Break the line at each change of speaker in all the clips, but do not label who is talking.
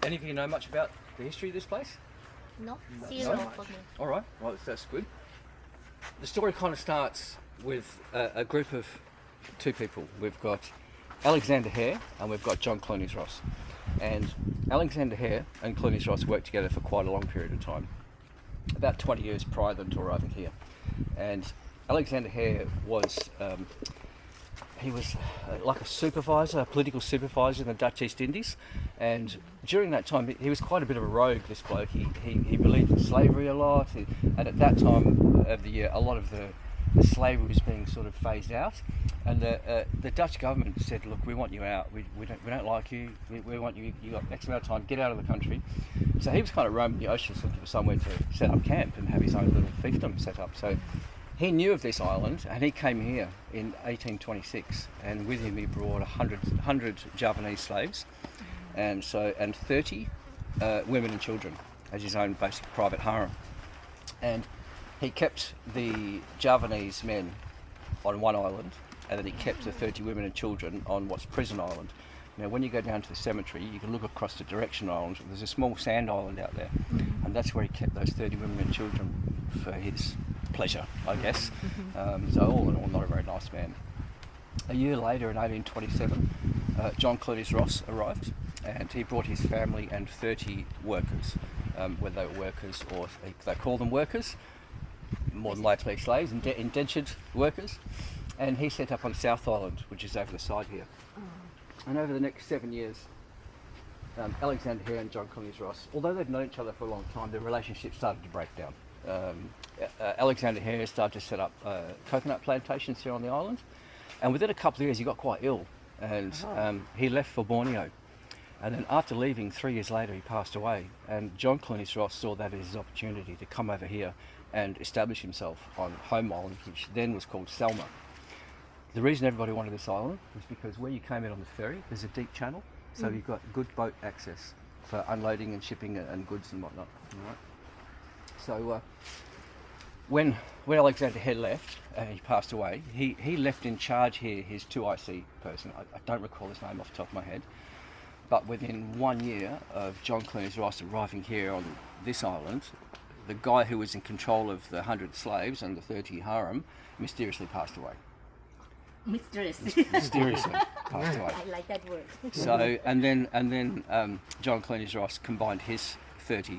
Any of you know much about the history of this place?
No, zero for me.
All right, well, that's good. The story kind of starts with a group of two people. We've got Alexander Hare and we've got John Clunies-Ross. And Alexander Hare and Clunies-Ross worked together for quite a long period of time, about 20 years prior to them to arriving here. And Alexander Hare was he was like a supervisor, a political supervisor in the Dutch East Indies, and during that time he was quite a bit of a rogue, this bloke. He believed in slavery a lot, and at that time of the year a lot of the slavery was being sort of phased out, and the Dutch government said, look, we want you out, we don't like you, we want you, you got X amount of time, get out of the country. So he was kind of roaming the oceans looking for somewhere to set up camp and have his own little fiefdom set up. So he knew of this island and he came here in 1826, and with him he brought 100 Javanese slaves and 30 women and children as his own basic private harem. And he kept the Javanese men on one island, and then he kept the 30 women and children on what's Prison Island. Now when you go down to the cemetery you can look across the Direction Island, there's a small sand island out there, and that's where he kept those 30 women and children for his pleasure, I guess. So all in all, not a very nice man. A year later in 1827, John Clunies-Ross arrived, and he brought his family and 30 workers, whether they were workers or they call them workers, more than likely slaves, indentured workers, and he set up on South Island, which is over the side here. And over the next 7 years, Alexander Hare and John Clunies-Ross, although they've known each other for a long time, their relationship started to break down. Alexander Hare started to set up coconut plantations here on the island, and within a couple of years he got quite ill, and he left for Borneo. And then after leaving, 3 years later, he passed away, and John Clunies-Ross saw that as his opportunity to come over here and establish himself on Home Island, which then was called Selma. The reason everybody wanted this island was because where you came in on the ferry, there's a deep channel, so you've got good boat access for unloading and shipping and goods and whatnot. Right? So when Alexander Hare left, he passed away, he left in charge here his 2IC person. I don't recall his name off the top of my head, but within 1 year of John Clunies-Ross arriving here on this island, the guy who was in control of the 100 slaves and the 30 harem mysteriously passed away. Mysteriously passed away.
I like that word.
So and then John Clunies-Ross combined his 30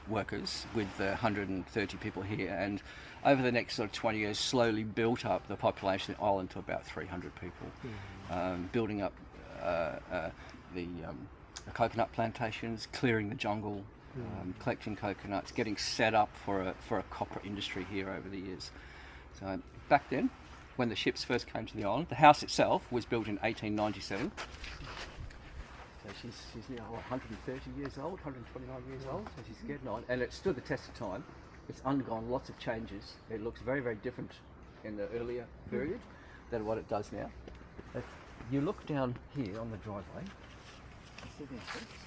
workers with the 130 people here, and over the next sort of 20 years slowly built up the population of the island to about 300 people, building up the coconut plantations, clearing the jungle, collecting coconuts, getting set up for a copper industry here over the years. So back then, when the ships first came to the island, the house itself was built in 1897. So she's now 130 years old, 129 years old, so she's getting on, and it stood the test of time. It's undergone lots of changes. It looks very, very different in the earlier period than what it does now. If you look down here on the driveway, you see these bricks?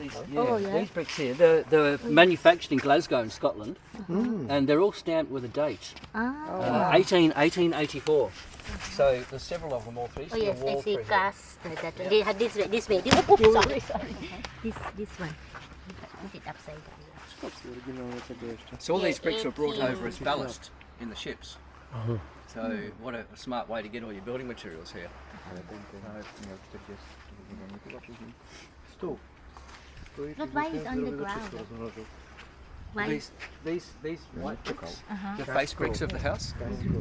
These bricks here, they're manufactured in Glasgow in Scotland, and they're all stamped with a date, 1884. So there's several of them all through.
Oh yes, I see glass. They have this way. This one. Put it upside down.
So all these bricks were brought over as ballast in the ships. So what a smart way to get all your building materials here.
But why is on the ground?
These white bricks, the face bricks of the house,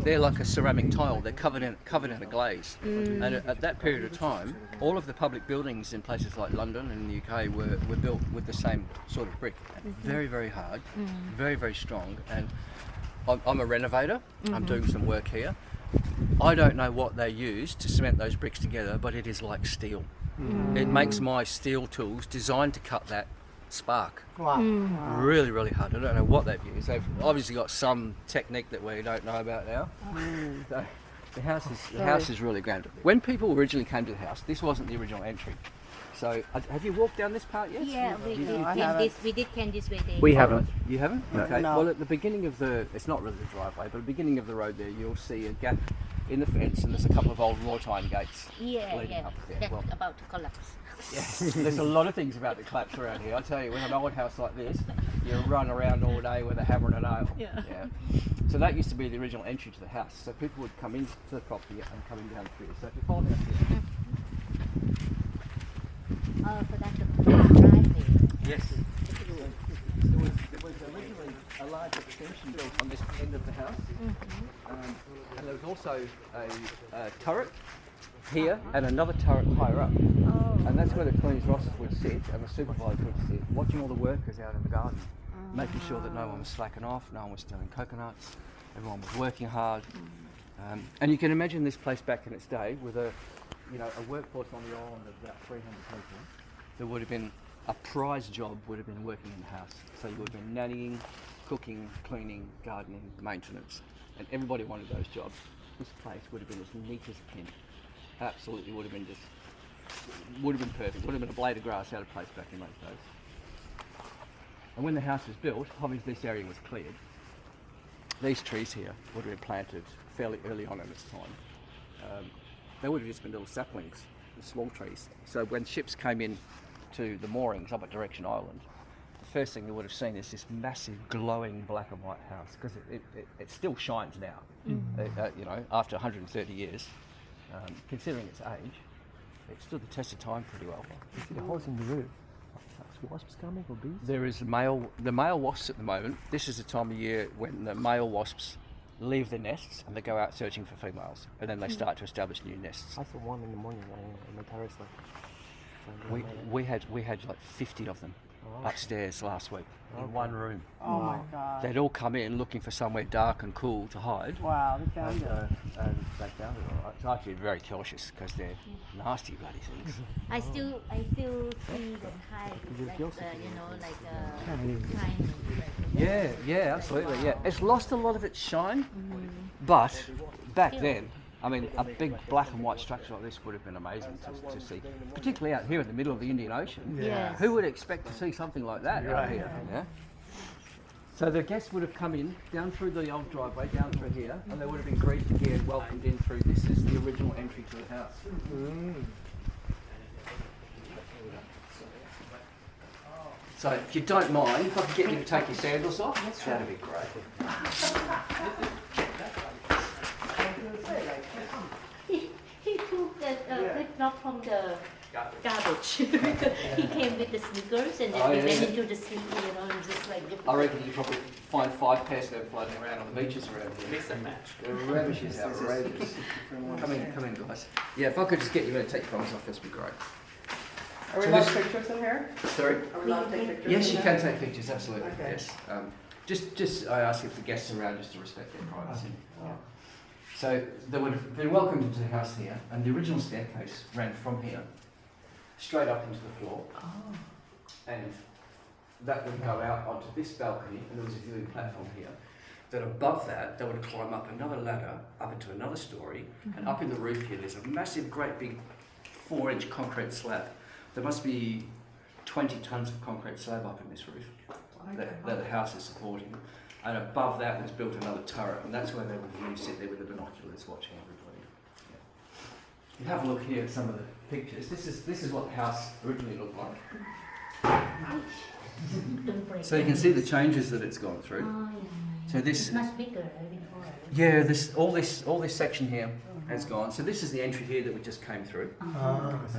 they're like a ceramic tile. They're covered in a glaze. And at that period of time, all of the public buildings in places like London and the UK were built with the same sort of brick. Very, very hard, very, very strong. And I'm a renovator. I'm doing some work here. I don't know what they use to cement those bricks together, but it is like steel. It makes my steel tools designed to cut that spark. Really, really hard. I don't know what they've used. They've obviously got some technique that we don't know about now. So the house is really grand. When people originally came to the house, this wasn't the original entry. So have you walked down this part yet?
Yeah, we did came this way.
We haven't. You haven't?
No.
Okay.
No.
Well, at the beginning of it's not really the driveway, but at the beginning of the road there, you'll see a gap in the fence, and there's a couple of old wrought iron gates.
Yeah,
leading
yeah.
up there.
That's
Well,
about to collapse.
yeah, there's a lot of things about the collapse around here. I tell you, with an old house like this, you run around all day with a hammer and a nail.
Yeah.
So that used to be the original entry to the house. So people would come into the property and coming down through. So if you follow down here.
Oh, so that's the driveway.
Yes. There was originally a large extension built on this end of the house, and there was also a turret here and another turret higher up.
Oh.
And that's where the Clunies-Rosses would sit and the supervisor would sit, watching all the workers out in the garden, making sure that no one was slacking off, no one was stealing coconuts, everyone was working hard. And you can imagine this place back in its day with a workforce on the island of about 300 people. There would have been a prize job would have been working in the house. So you would have been nannying, cooking, cleaning, gardening, maintenance, and everybody wanted those jobs. This place would have been as neat as a pin. Absolutely would have been perfect. Would have been a blade of grass out of place back in those days. And when the house was built, obviously this area was cleared. These trees here would have been planted fairly early on in its time. They would have just been little saplings, small trees. So when ships came in to the moorings up at Direction Island, the first thing you would have seen is this massive glowing black and white house, because it still shines now. After 130 years, considering its age, it stood the test of time pretty well.
You see the holes in the roof. Are wasps coming or bees?
There is the male wasps at the moment. This is the time of year when the male wasps leave their nests and they go out searching for females, and then they start to establish new nests.
I saw one in the morning on my terrace.
We had like 50 of them upstairs last week in one room.
Oh my God.
They'd all come in looking for somewhere dark and cool to hide.
Wow, they found it.
And they found it all right. So I have to be very cautious because they're nasty bloody things.
I still see them hide,
Yeah, absolutely. Yeah, it's lost a lot of its shine, but back then, I mean, a big black and white structure like this would have been amazing to see, particularly out here in the middle of the Indian Ocean.
Yes.
Who would expect to see something like that out here? Yeah. So the guests would have come in down through the old driveway, down through here, and they would have been greeted here and welcomed in through. This is the original entry to the house. So if you don't mind, if I could get you to take your sandals off, that'd be great.
He took the flip-flop from the garbage. He came with the sneakers and then we went into the sea, and just like different.
I reckon you probably find 5 pairs of them floating around on the beaches around here.
Mix and match.
The rubbish is outrageous. Come in, guys. Yeah, if I could just get you to take your phones off, that'd be great.
Are we allowed pictures in here?
Sorry?
Are we allowed to take pictures?
Yes,
in
you
here?
can take pictures, absolutely.
Okay.
Yes. Just I ask if the guests are around just to respect their privacy.
Oh.
So they would have been welcomed into the house here, and the original staircase ran from here straight up into the floor, and that would go out onto this balcony, and there was a viewing platform here. Then above that, they would climb up another ladder up into another story, and up in the roof here, there's a massive, great big 4-inch concrete slab. There must be 20 tons of concrete slab up in this roof that the house is supporting. And above that was built another turret, and that's where they would really sit there with the binoculars watching everybody. Yeah. You have a look here at some of the pictures. This is what the house originally looked like. So you can see the changes that it's gone through.
Oh, yeah.
So this
It's much bigger before.
Yeah, all this section here has gone. So this is the entry here that we just came through.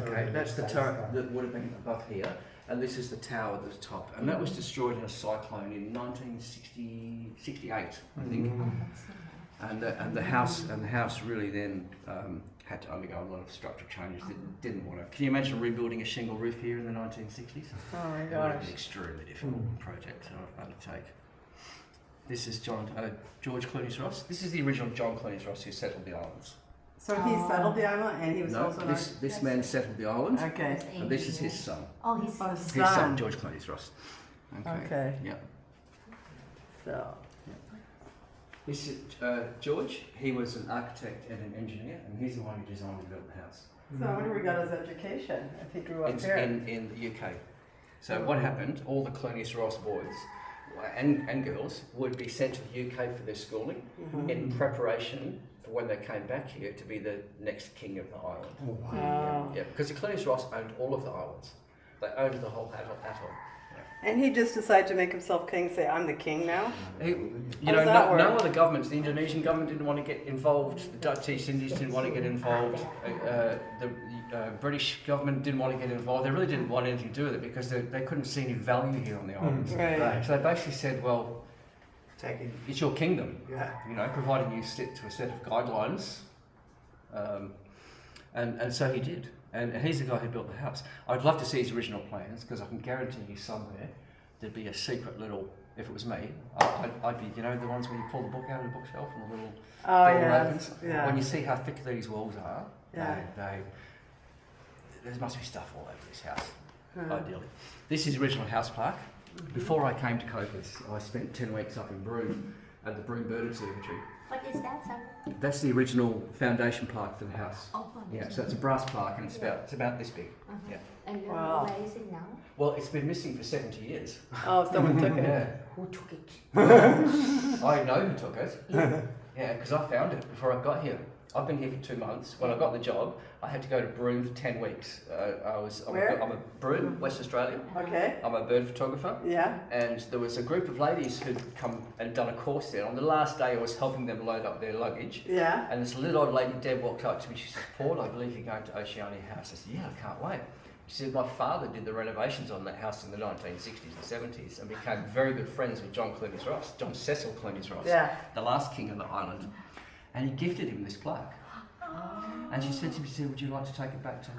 Okay, that's the turret that would have been above here, and this is the tower at the top. And that was destroyed in a cyclone in 1968, I think. And the house really then had to undergo a lot of structural changes. Didn't want to. Can you imagine rebuilding a shingle roof here in the 1960s?
Oh my
It would have
gosh.
been an extremely difficult project to undertake. This is George Clunies-Ross. This is the original John Clunies-Ross who settled the islands.
So he settled the island and he was
No,
also an
this man settled the island,
Okay.
and this is his son.
Oh, he's
Oh,
His son,
son.
George Clunies-Ross.
Okay.
Yeah.
So,
This is George. He was an architect and an engineer, and he's the one who designed and built the house.
so I wonder where he got his education if he grew up
It's
here.
in the UK. So what happened, all the Clunies-Ross boys and girls would be sent to the UK for their schooling in preparation for when they came back here to be the next king of the island.
Wow.
Yeah, because the Clunies-Ross owned all of the islands. They owned the whole atoll.
And he just decided to make himself king, say, I'm the king now?
No other governments, the Indonesian government didn't want to get involved, the Dutch East Indies didn't want to get involved, the British government didn't want to get involved. They really didn't want anything to do with it because they couldn't see any value here on the islands.
Right.
So they basically said, well, it's your kingdom,
Yeah.
providing you stick to a set of guidelines. And so he did. And he's the guy who built the house. I'd love to see his original plans because I can guarantee you somewhere there'd be a secret little, if it was me, I'd be, the ones where you pull the book out of the bookshelf and the little door opens.
Yeah.
When you see how thick these walls are,
Yeah.
there must be stuff all over this house, ideally. This is the original house plaque. Before I came to Cocos, I spent 10 weeks up in Broome at the Broome Bird Observatory.
What is that, sir?
That's the original foundation plaque for the house.
Oh,
Yeah, so it's a brass plaque and it's about this big. Yeah.
And you
Wow.
know where is it now?
Well, it's been missing for 70 years.
Oh, someone took it.
Yeah.
Who took it?
I know who took it. Yeah, because I found it before I got here. I've been here for 2 months. When I got the job, I had to go to Broome for 10 weeks.
Where?
I'm a Broome, West Australia.
Okay.
I'm a bird photographer.
Yeah.
And there was a group of ladies who'd come and done a course there. On the last day, I was helping them load up their luggage.
Yeah.
And this little old lady, Deb, walked up to me. She said, Paul, I believe you're going to Oceania House. I said, yeah, I can't wait. She said, my father did the renovations on that house in the 1960s and 70s and became very good friends with John Clunies-Ross, John Cecil Clunies-Ross,
Yeah.
the last king of the island. And he gifted him this plaque. And she said to me, would you like to take it back to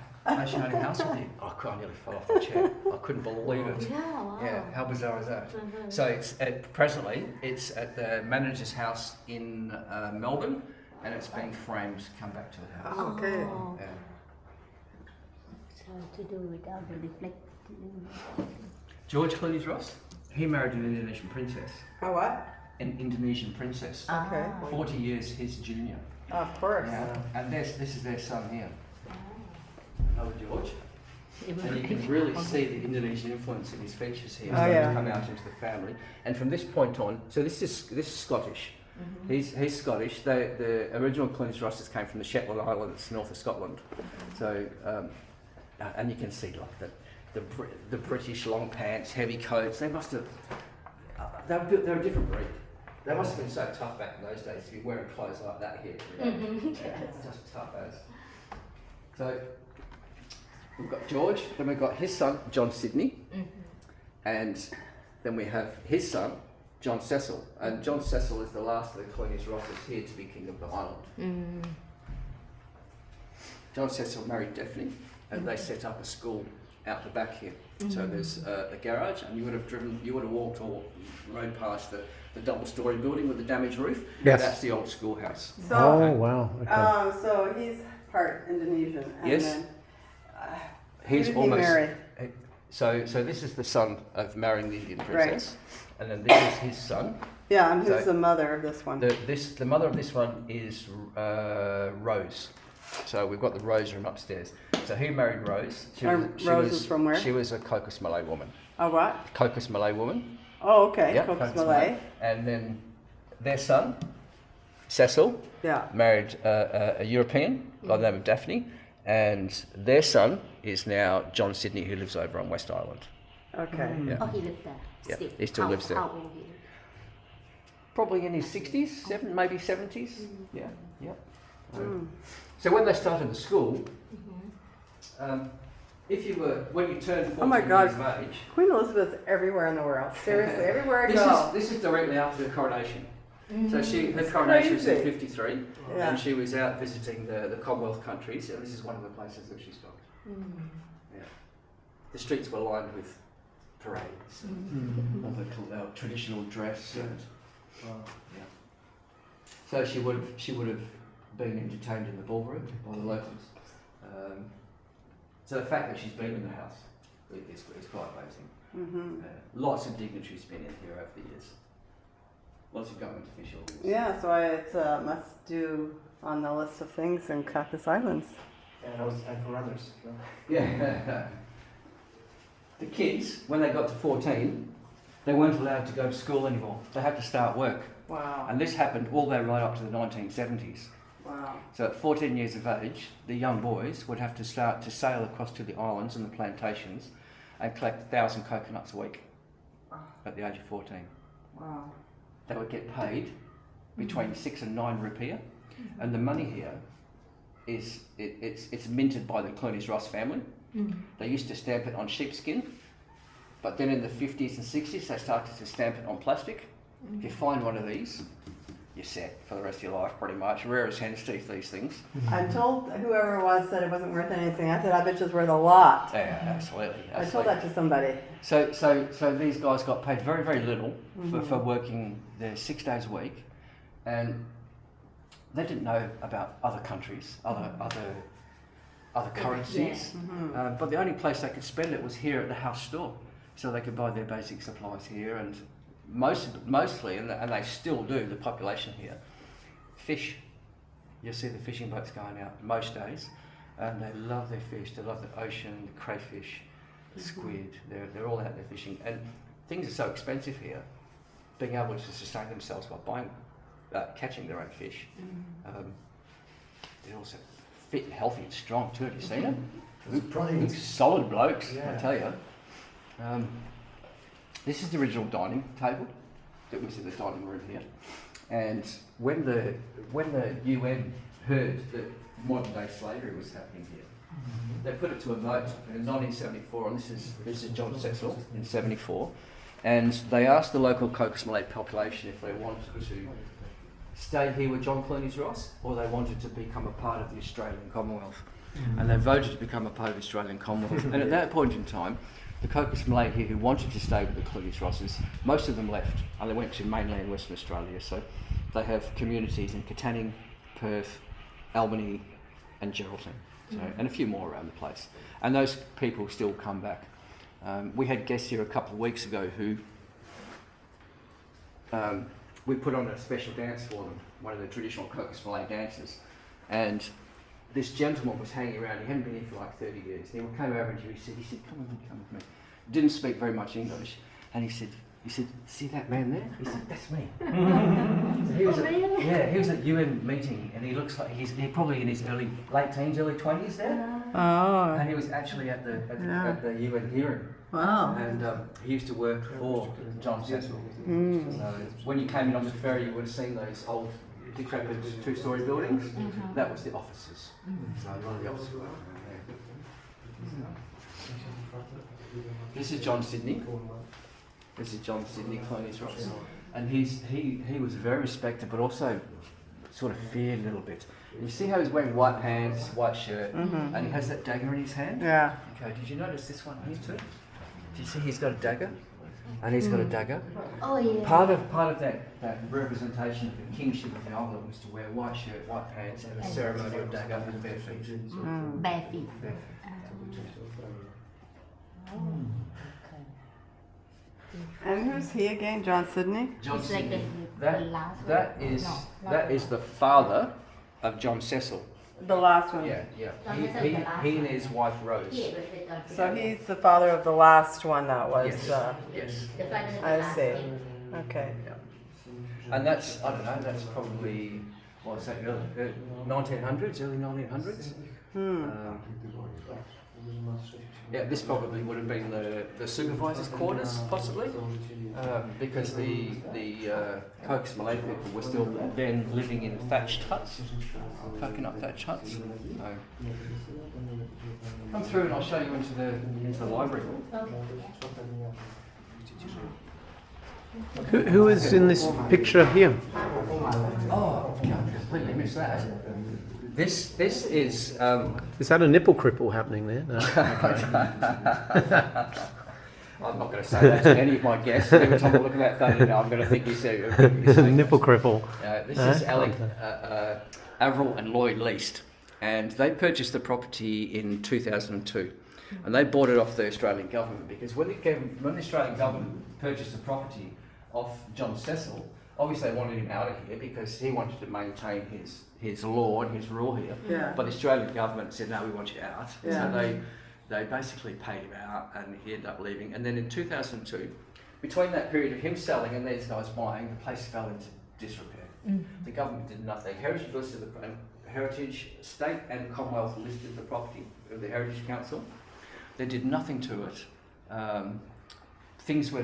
Oceania House with you? I nearly fell off the chair. I couldn't believe it.
Yeah, wow.
Yeah, how bizarre is that? So it's presently it's at the manager's house in Melbourne, and it's being framed to come back to the house.
Okay.
Oh,
Yeah.
so to do without the reflecting.
George Clunies-Ross, he married an Indonesian princess.
Oh, what?
An Indonesian princess.
Okay.
40 years his junior.
Of course.
Yeah. And this is their son here. Oh, George. And you can really see the Indonesian influence in his features here
Oh, yeah.
come out into the family. And from this point on, so this is Scottish. He's Scottish. The original Clunies-Rosses came from the Shetland Islands, north of Scotland. So, and you can see like the British long pants, heavy coats. They must have. They're a different breed. They must have been so tough back in those days to be wearing clothes like that here. It's just tough as. So we've got George, then we've got his son, John Sidney, and then we have his son, John Cecil. And John Cecil is the last of the Clunies-Rosses here to be king of the island. John Cecil married Daphne, and they set up a school out the back here. So there's a garage, and you would have walked or rode past the double-storey building with the damaged roof.
Yes.
That's the old schoolhouse.
So,
Oh, wow. Okay.
so he's part Indonesian. And
Yes.
Then,
He's
who did he
almost.
marry?
So this is the son of marrying the Indian princess, and then this is his son.
Yeah, and who's
So-
the mother of this one?
The mother of this one is Rose. So we've got the Rose room upstairs. So he married Rose.
Rose is from where?
She was a Cocos Malay woman.
Oh, what?
Cocos Malay woman.
Oh, okay.
Yeah,
Cocos
Cocos
Malay.
And then their son, Cecil,
Yeah.
married a European by the name of Daphne, and their son is now John Sidney, who lives over on West Island.
Okay.
Yeah.
Oh, he lived there.
Yeah,
Still.
he still lives there.
How old he is?
Probably in his 60s, maybe 70s. Yeah, yeah. So when they started the school, when you turned 14
Oh my God.
years of age,
Queen Elizabeth's everywhere in the world. Seriously, everywhere I
this
go.
is directly after the coronation. So her coronation was in
crazy.
53,
Yeah.
and she was out visiting the Commonwealth countries, and this is one of the places that she stopped. Yeah. The streets were lined with parades, of the traditional dress, and yeah. So she would have been entertained in the ballroom by the locals. So the fact that she's been in the house is quite amazing. Lots of dignitaries been in here over the years. Lots of government officials.
Yeah, so it's a must do on the list of things in Cocos Islands.
And for others.
Yeah. The kids, when they got to 14, they weren't allowed to go to school anymore. They had to start work.
Wow.
And this happened all the way right up to the 1970s.
Wow.
So at 14 years of age, the young boys would have to start to sail across to the islands and the plantations and collect 1,000 coconuts a week at the age of 14.
Wow.
They would get paid between 6 and 9 rupiah, and the money here is it's minted by the Clunies-Ross family. They used to stamp it on sheepskin, but then in the 50s and 60s they started to stamp it on plastic. If you find one of these, you're set for the rest of your life pretty much. Rare as hen's teeth, these things.
I told whoever it was said it wasn't worth anything. I said, I bet it's worth a lot.
Yeah, absolutely.
I told that to somebody.
So these guys got paid very, very little for working there 6 days a week, and they didn't know about other countries, other currencies. But the only place they could spend it was here at the house store, so they could buy their basic supplies here, and mostly, and they still do, the population here, fish. You see the fishing boats going out most days, and they love their fish. They love the ocean, the crayfish, the squid. They're all out there fishing, and things are so expensive here. Being able to sustain themselves by buying, catching their own fish. They're also fit, and healthy, and strong too. Have you seen them? Look, solid blokes, I tell you. This is the original dining table that was in the dining room here, and when the UN heard that modern day slavery was happening here, they put it to a vote in 1974, and this is John Cecil in 74, and they asked the local Cocos Malay population if they wanted to stay here with John Clunies-Ross or they wanted to become a part of the Australian Commonwealth, and they voted to become a part of the Australian Commonwealth. And at that point in time, the Cocos Malay here who wanted to stay with the Clunies-Rosses, most of them left and they went to mainland Western Australia. So they have communities in Keeling, Perth, Albany and Geraldton, and a few more around the place. And those people still come back. We had guests here a couple of weeks ago who we put on a special dance for them, one of the traditional Cocos Malay dances. And this gentleman was hanging around. He hadn't been here for like 30 years. He came over and he said, come with me. Didn't speak very much English. And he said, see that man there? He said, that's me. So he was at UN meeting, and he looks like he's probably in his late teens, early 20s there.
Oh.
And he was actually at the UN hearing.
Wow.
And he used to work for John Cecil. So when you came in on the ferry, you would have seen those old decrepit 2-story buildings. That was the offices. So a lot of the offices were around there. This is John Sydney. This is John Sydney, Clunies-Ross. And he was very respected, but also sort of feared a little bit. You see how he's wearing white pants, white shirt, and he has that dagger in his hand?
Yeah.
Okay, did you notice this one here too? Do you see he's got a dagger? And he's got a dagger.
Oh yeah.
Part of that representation of the kingship of the island was to wear white shirt, white pants, and a ceremonial dagger and bare feet.
Bare feet.
And who's he again? John Sydney?
John
It's like
Sydney.
the last one.
That is the father of John Cecil.
The last one.
Yeah.
John Cecil, the last
He and
one.
his wife Rose.
Yeah, but they got
So he's the father of the last one that was.
Yes.
the father of the
I
last
see.
king.
Okay.
And that's, I don't know, that's probably, what was that, 1900s, early 1900s? Yeah, this probably would have been the supervisor's quarters, possibly, because the Cocos Malay people were still then living in thatched huts, coconut thatched huts. So, come through and I'll show you into the library.
Who is in this picture here?
Oh, I completely missed that. This is.
Is that a nipple cripple happening there? No.
I'm not going to say that to any of my guests. Every time I look at that thing, I'm going to think he's saying
Nipple cripple.
This is Avril and Lloyd Least, and they purchased the property in 2002, and they bought it off the Australian government because when the Australian government purchased the property off John Cecil, obviously they wanted him out of here because he wanted to maintain his law and his rule here.
Yeah.
But the Australian government said, no, we want you out.
Yeah.
So they basically paid him out and he ended up leaving. And then in 2002, between that period of him selling and these guys buying, the place fell into disrepair. The government did nothing. Heritage listed Heritage, State and Commonwealth listed the property of the Heritage Council. They did nothing to it.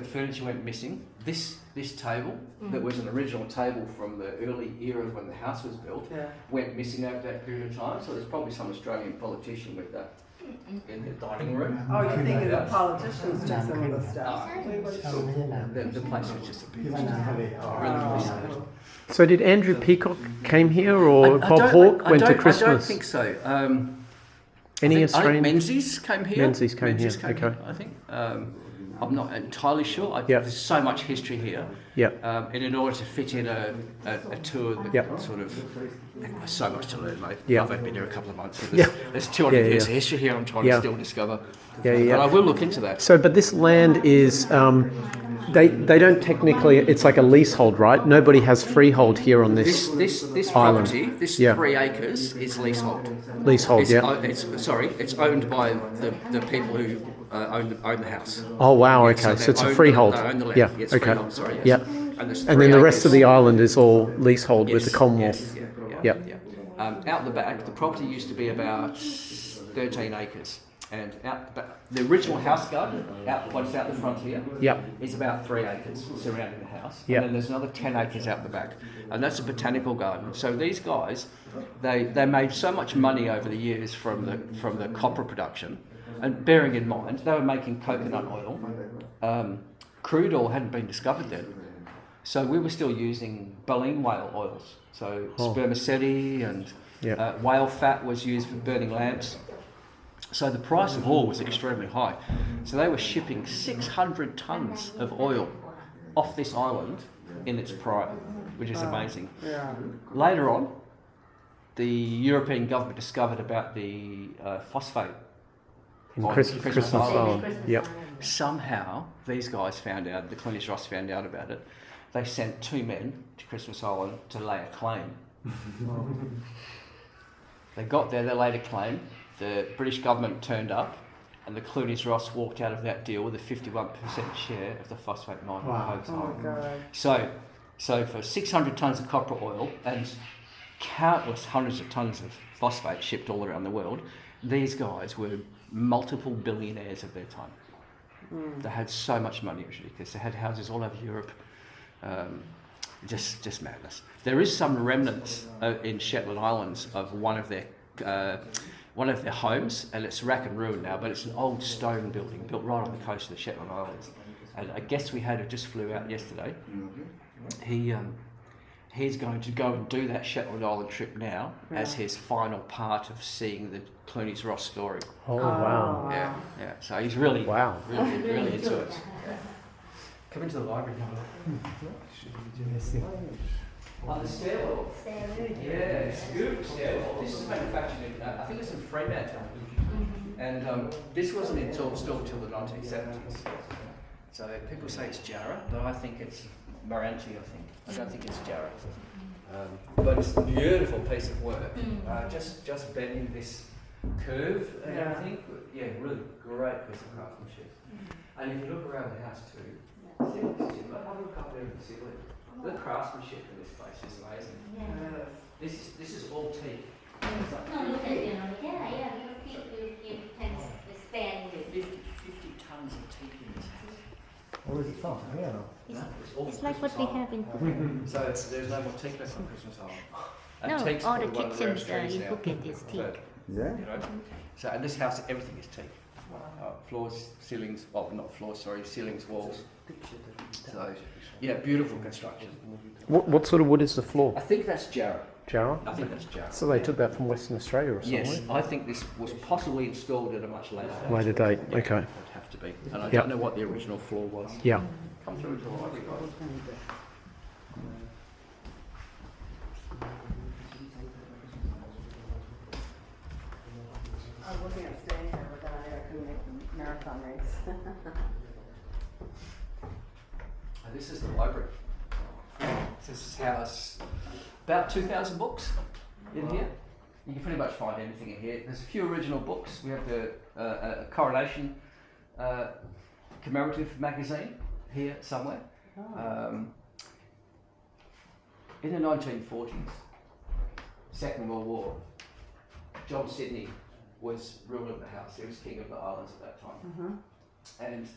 Furniture went missing. This table, that was an original table from the early era when the house was built, went missing over that period of time. So there's probably some Australian politician with that in the dining room.
Oh, you're thinking the politicians do some of the stuff.
The place was just a bit really sad.
So did Andrew Peacock came here, or Bob Hawke went to Christmas?
I don't think so.
Any
I think
Australian?
Menzies came here.
Menzies came here, okay.
Here, I think. I'm not entirely sure. There's so much history here. And in order to fit in a tour that sort of, there's so much to learn, mate. I've only been here a couple of months. So there's 200 years of history here I'm trying to still discover. But I will look into that.
So, but this land is, they don't technically, it's like a leasehold, right? Nobody has freehold here on this island.
Property, this 3 acres is leasehold.
Leasehold,
It's owned by the people who own the house.
Oh wow, okay, so it's a freehold.
They own the land. It's freehold, sorry. Yes.
And then the rest of the island is all leasehold with the Commonwealth.
Out the back, the property used to be about 13 acres. And out the back, the original house garden, what's out the front here, is about 3 acres surrounding the house. And then there's another 10 acres out the back. And that's a botanical garden. So these guys, they made so much money over the years from the copper production. And bearing in mind, they were making coconut oil. Crude oil hadn't been discovered then. So we were still using baleen whale oils. So spermaceti and whale fat was used for burning lamps. So the price of oil was extremely high. So they were shipping 600 tons of oil off this island in its prime, which is amazing. Later on, the European government discovered about the phosphate
In Christmas Island.
Somehow, these guys found out, the Clunies-Ross found out about it. They sent 2 men to Christmas Island to lay a claim. They got there, they laid a claim. The British government turned up, and the Clunies-Ross walked out of that deal with a 51% share of the phosphate mine. So for 600 tons of copper oil and countless hundreds of tons of phosphate shipped all around the world, these guys were multiple billionaires of their time. They had so much money, actually, because they had houses all over Europe. Just madness. There is some remnants in Shetland Islands of one of their homes, and it's rack and ruin now, but it's an old stone building built right on the coast of the Shetland Islands. And a guest we had who just flew out yesterday, he's going to go and do that Shetland Island trip now as his final part of seeing the Clunies-Ross story.
Oh wow.
Yeah. So he's really into it. Come into the library now. On the stairwell? Yeah, it's a beautiful stairwell. This is manufactured in, I think it's in Fremantle. And this wasn't installed till the 1970s. So people say it's Jarrah, but I think it's Moranti, I don't think it's Jarrah. But it's a beautiful piece of work. Just bending this curve and everything. Yeah, really great piece of craftsmanship. And if you look around the house too, have a look up there in the ceiling. The craftsmanship in this place is amazing. This is all teak.
No, look at it, you can stand it.
50 tons of teak in this house.
What is it from?
It's like what we have in
So there's no more teak left on Christmas Island.
No, all the kitchens in Phuket is teak.
Yeah.
You know? So in this house, everything is teak. Floors, ceilings, not floors, sorry, ceilings, walls. So, yeah, beautiful construction.
What sort of wood is the floor?
I think that's Jarrah.
Jarrah?
I think that's Jarrah.
So they took that from Western Australia or somewhere?
Yes, I think this was possibly installed at a much later date.
Later date, okay.
It would have to be. And I don't know what the original floor was.
Yeah.
Come through to the library, guys.
I was looking at staying here, but then I couldn't make the marathon race.
This is the library. This house, about 2,000 books in here. You can pretty much find anything in here. There's a few original books. We have the Coronation commemorative magazine here somewhere. In the 1940s, Second World War, John Sidney was ruling the house. He was king of the islands at that time. And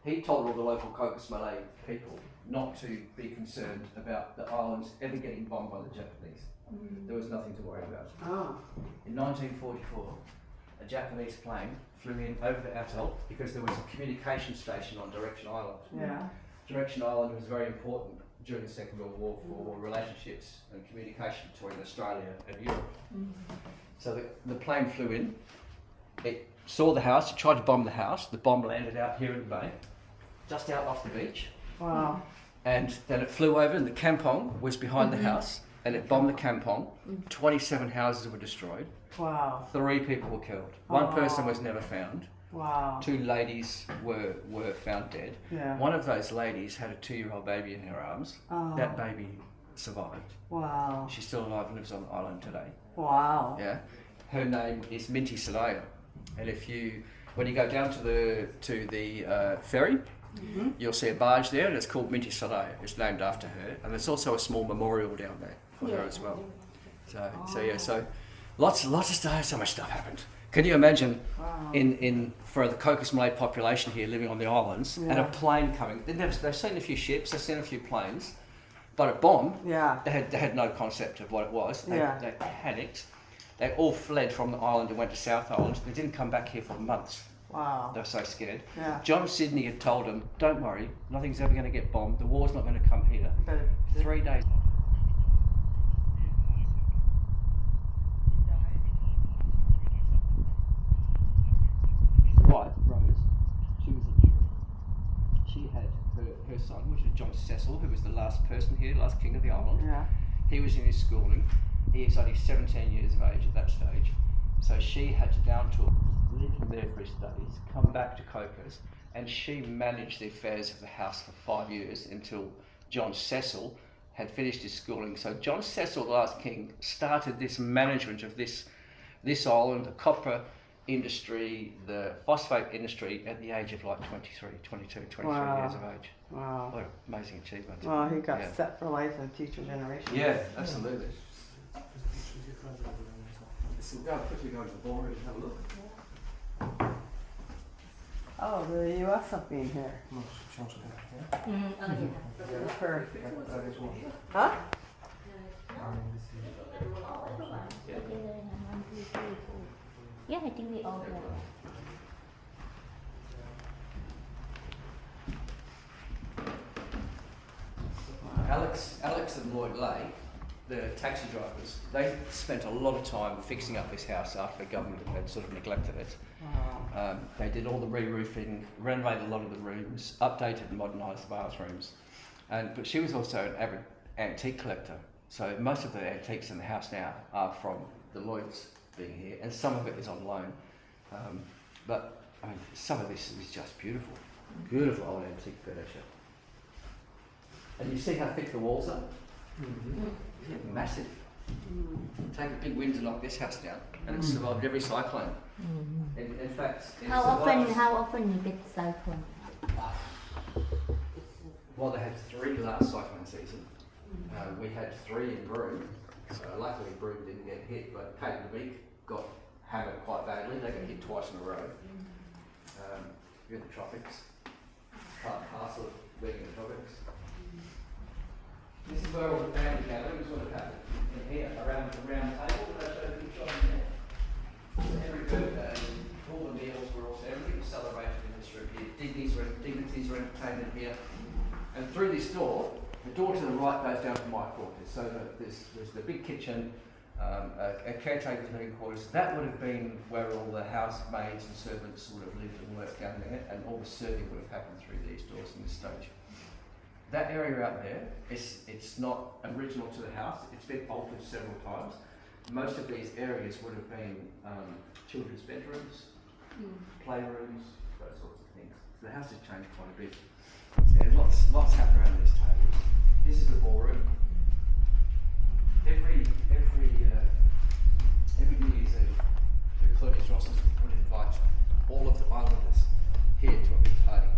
he told all the local Cocos Malay people not to be concerned about the islands ever getting bombed by the Japanese. There was nothing to worry about.
Oh.
In 1944, a Japanese plane flew in over the atoll because there was a communication station on Direction Island.
Yeah.
Direction Island was very important during the Second World War for relationships and communication between Australia and Europe. So the plane flew in, it saw the house, it tried to bomb the house, the bomb landed out here in the bay, just out off the beach.
Wow.
And then it flew over and the kampong was behind the house and it bombed the kampong. 27 houses were destroyed.
Wow. 3
people were killed. One person was never found.
Wow.
2 ladies were found dead.
Yeah.
One of those ladies had a 2-year-old baby in her arms.
Oh.
That baby survived.
Wow.
She's still alive and lives on the island today.
Wow.
Yeah. Her name is Minty Salaya. And when you go down to the ferry, you'll see a barge there and it's called Minty Salaya. It's named after her. And there's also a small memorial down there for her as well. So lots of stuff, so much stuff happened. Can you imagine for the Cocos Malay population here living on the islands and a plane coming? They've seen a few ships, they've seen a few planes, but a bomb, they had no concept of what it was. They panicked. They all fled from the island and went to South Island. They didn't come back here for months.
Wow.
They were so scared.
Yeah.
John Sidney had told them, don't worry, nothing's ever going to get bombed. The war's not going to come here. 3 days. Wife, Rose, she was a Jew. She had her son, which was John Cecil, who was the last person here, last king of the island.
Yeah.
He was in his schooling. He was only 17 years of age at that stage. So she had to down tool, leave him there for his studies, come back to Cocos, and she managed the affairs of the house for 5 years until John Cecil had finished his schooling. So John Cecil, the last king, started this management of this island, the copper industry, the phosphate industry at the age of like 23 years of age.
Wow.
What an amazing achievement.
Well, he got set for life in future generations.
Yeah, absolutely. So we'll quickly go to the ballroom and have a look.
Oh, the US have been here. For, huh?
Yeah, I think we all know.
Alex and Lloyd Lay, the taxi drivers, they spent a lot of time fixing up this house after the government had sort of neglected it. They did all the re-roofing, renovated a lot of the rooms, updated and modernised the bathrooms. But she was also an avid antique collector. So most of the antiques in the house now are from the Lloyds being here, and some of it is on loan. But I mean, some of this is just beautiful. Beautiful old antique furniture. And you see how thick the walls are? Massive. Take a big wind to knock this house down, and it's survived every cyclone. In fact,
How often you get cyclone?
Well, they had 3 last cyclone season. We had 3 in Broome, so luckily Broome didn't get hit, but Cape and Meek got hammered quite badly. They got hit twice in a row. You're in the tropics. Part and parcel of being in the tropics. This is where all the family gatherings would have happened. In here, around the round table that I showed you shot in there. So every birthday, all the meals were also, everything was celebrated in this room here. Dignities were entertained in here. And through this door, the door to the right goes down to my quarters. So there's the big kitchen, a caretaker's living quarters. That would have been where all the housemaids and servants would have lived and worked down there, and all the serving would have happened through these doors in this stage. That area out there, it's not original to the house. It's been altered several times. Most of these areas would have been children's bedrooms, playrooms, those sorts of things. So the house has changed quite a bit. So yeah, lots happened around these tables. This is the ballroom. Every New Year's Eve, the Clunies-Ross would invite all of the islanders here to a big party.